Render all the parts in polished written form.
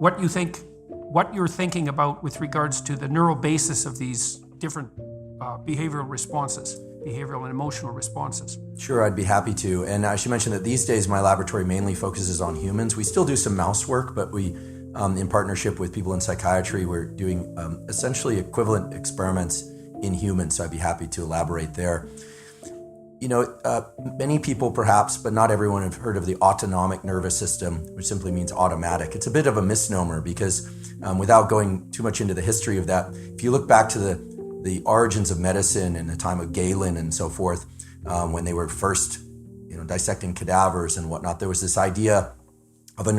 what you're thinking about with regards to the neural basis of these different behavioral and emotional responses. Sure, I'd be happy to. And I should mention that these days my laboratory mainly focuses on humans. We still do some mouse work, but we, in partnership with people in psychiatry, we're doing essentially equivalent experiments in humans. So I'd be happy to elaborate there. Many people perhaps, but not everyone, have heard of the autonomic nervous system, which simply means automatic. It's a bit of a misnomer because without going too much into the history of that, if you look back to the origins of medicine in the time of Galen and so forth, when they were first dissecting cadavers and whatnot, there was this idea of a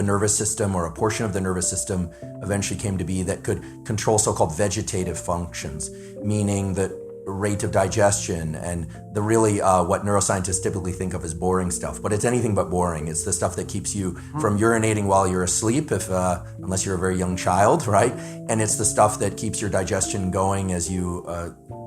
nervous system, or a portion of the nervous system eventually came to be, that could control so-called vegetative functions, meaning the rate of digestion and the really what neuroscientists typically think of as boring stuff. But it's anything but boring. It's the stuff that keeps you from urinating while you're asleep, unless you're a very young child, right? And it's the stuff that keeps your digestion going as you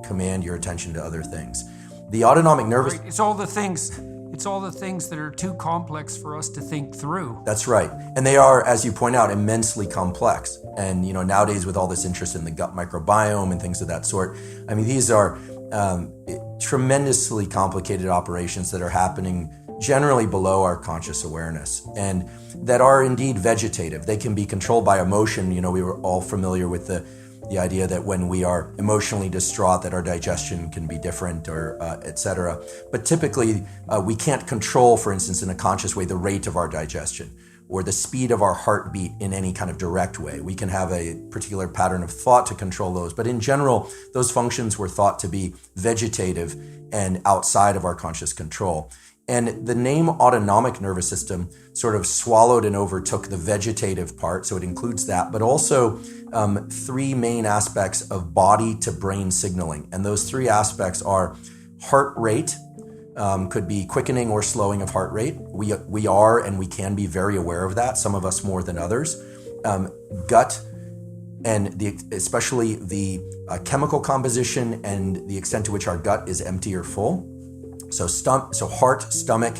command your attention to other things. The autonomic nervous... Right. It's all the things that are too complex for us to think through. That's right. And they are, as you point out, immensely complex. And, nowadays with all this interest in the gut microbiome and things of that sort, these are tremendously complicated operations that are happening generally below our conscious awareness, and that are indeed vegetative. They can be controlled by emotion. We were all familiar with the idea that when we are emotionally distraught, that our digestion can be different, or et cetera. But typically, we can't control, for instance, in a conscious way, the rate of our digestion or the speed of our heartbeat in any kind of direct way. We can have a particular pattern of thought to control those. But in general, those functions were thought to be vegetative and outside of our conscious control. And the name autonomic nervous system sort of swallowed and overtook the vegetative part, so it includes that, but also three main aspects of body to brain signaling. And those three aspects are heart rate, could be quickening or slowing of heart rate. We are and we can be very aware of that, some of us more than others. Gut, and especially the chemical composition and the extent to which our gut is empty or full. So heart, stomach,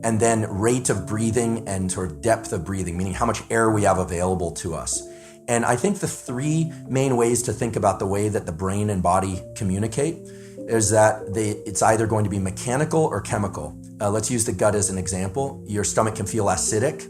and then rate of breathing and sort of depth of breathing, meaning how much air we have available to us. And I think the three main ways to think about the way that the brain and body communicate is that it's either going to be mechanical or chemical. Let's use the gut as an example. Your stomach can feel acidic,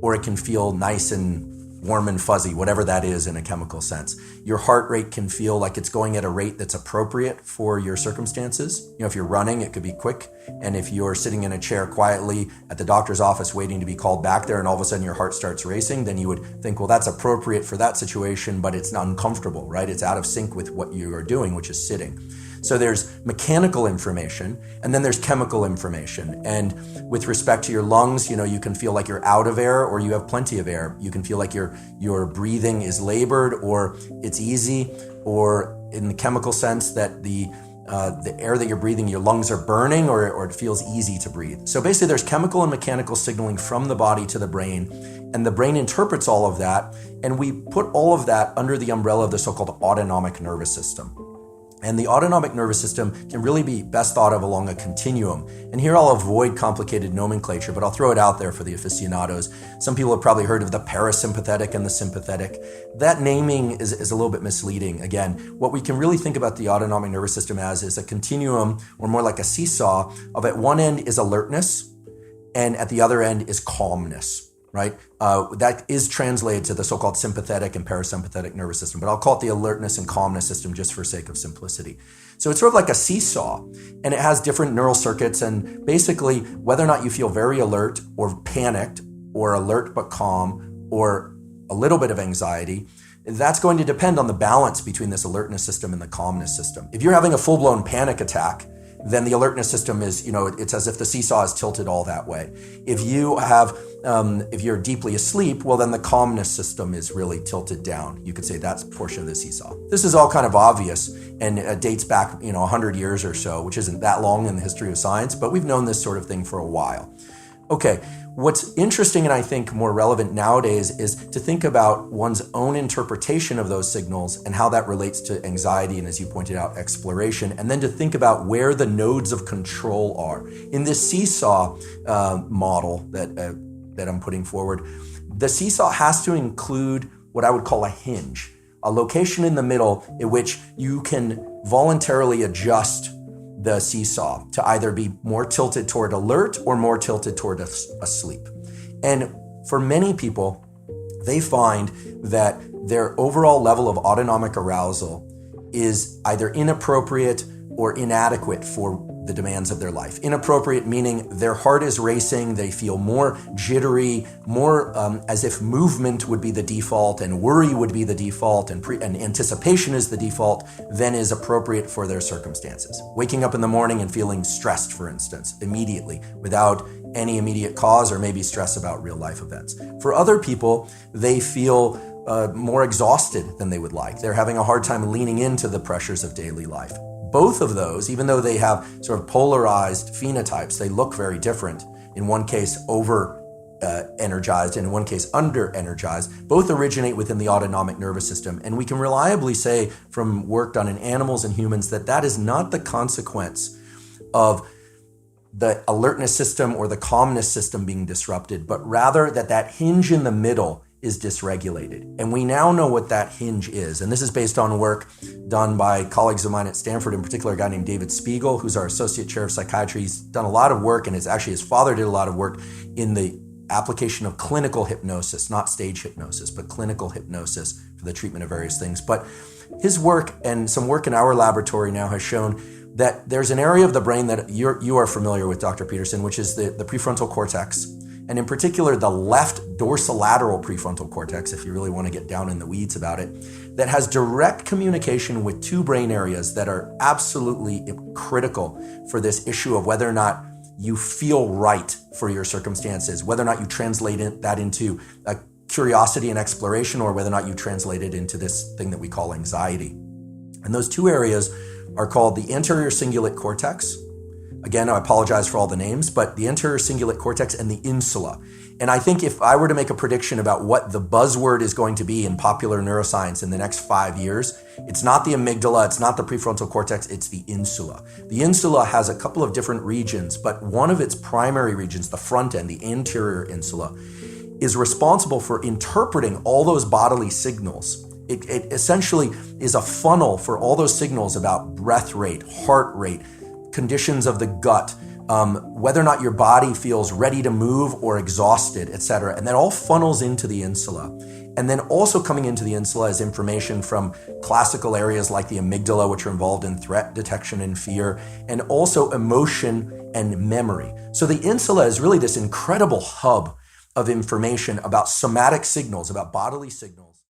or it can feel nice and warm and fuzzy, whatever that is in a chemical sense. Your heart rate can feel like it's going at a rate that's appropriate for your circumstances. If you're running, it could be quick. And if you're sitting in a chair quietly at the doctor's office waiting to be called back there, and all of a sudden your heart starts racing, then you would think, well, that's appropriate for that situation, but it's uncomfortable, right? It's out of sync with what you are doing, which is sitting. So there's mechanical information, and then there's chemical information. And with respect to your lungs, you can feel like you're out of air or you have plenty of air. You can feel like your breathing is labored or it's easy, or in the chemical sense that the air that you're breathing, your lungs are burning, or it feels easy to breathe. So basically there's chemical and mechanical signaling from the body to the brain, and the brain interprets all of that, and we put all of that under the umbrella of the so-called autonomic nervous system. And the autonomic nervous system can really be best thought of along a continuum. And here I'll avoid complicated nomenclature, but I'll throw it out there for the aficionados. Some people have probably heard of the parasympathetic and the sympathetic. That naming is a little bit misleading. Again, what we can really think about the autonomic nervous system as is a continuum, or more like a seesaw, of at one end is alertness, and at the other end is calmness. Right? That is translated to the so-called sympathetic and parasympathetic nervous system, but I'll call it the alertness and calmness system just for sake of simplicity. So it's sort of like a seesaw, and it has different neural circuits, and basically whether or not you feel very alert or panicked, or alert but calm, or a little bit of anxiety, that's going to depend on the balance between this alertness system and the calmness system. If you're having a full-blown panic attack, then the alertness system is, it's as if the seesaw is tilted all that way. If you're deeply asleep, well, then the calmness system is really tilted down. You could say that's a portion of the seesaw. This is all kind of obvious, and it dates back, 100 years or so, which isn't that long in the history of science, but we've known this sort of thing for a while. Okay, what's interesting and I think more relevant nowadays is to think about one's own interpretation of those signals and how that relates to anxiety and, as you pointed out, exploration, and then to think about where the nodes of control are. In this seesaw model that I'm putting forward, the seesaw has to include what I would call a hinge, a location in the middle in which you can voluntarily adjust the seesaw to either be more tilted toward alert or more tilted toward asleep. And for many people, they find that their overall level of autonomic arousal is either inappropriate or inadequate for the demands of their life. Inappropriate meaning their heart is racing, they feel more jittery, more as if movement would be the default and worry would be the default and anticipation is the default than is appropriate for their circumstances. Waking up in the morning and feeling stressed, for instance, immediately without any immediate cause or maybe stress about real life events. For other people, they feel more exhausted than they would like. They're having a hard time leaning into the pressures of daily life. Both of those, even though they have sort of polarized phenotypes, they look very different. In one case, over-energized, and in one case, under-energized. Both originate within the autonomic nervous system. And we can reliably say from work done in animals and humans that that is not the consequence of the alertness system or the calmness system being disrupted, but rather that hinge in the middle is dysregulated. And we now know what that hinge is. And this is based on work done by colleagues of mine at Stanford, in particular a guy named David Spiegel, who's our associate chair of psychiatry. He's done a lot of work, and it's actually his father did a lot of work in the application of clinical hypnosis, not stage hypnosis, but clinical hypnosis for the treatment of various things. But his work and some work in our laboratory now has shown that there's an area of the brain that you are familiar with, Dr. Peterson, which is the prefrontal cortex. And in particular, the left dorsolateral prefrontal cortex, if you really want to get down in the weeds about it, that has direct communication with two brain areas that are absolutely critical for this issue of whether or not you feel right for your circumstances, whether or not you translate that into a curiosity and exploration, or whether or not you translate it into this thing that we call anxiety. And those two areas are called the anterior cingulate cortex. Again, I apologize for all the names, but the anterior cingulate cortex and the insula. And I think if I were to make a prediction about what the buzzword is going to be in popular neuroscience in the next 5 years, it's not the amygdala, it's not the prefrontal cortex, it's the insula. The insula has a couple of different regions, but one of its primary regions, the front end, the anterior insula, is responsible for interpreting all those bodily signals. It essentially is a funnel for all those signals about breath rate, heart rate, conditions of the gut, whether or not your body feels ready to move or exhausted, etc. And that all funnels into the insula. And then also coming into the insula is information from classical areas like the amygdala, which are involved in threat detection and fear, and also emotion and memory. So the insula is really this incredible hub of information about somatic signals, about bodily signals.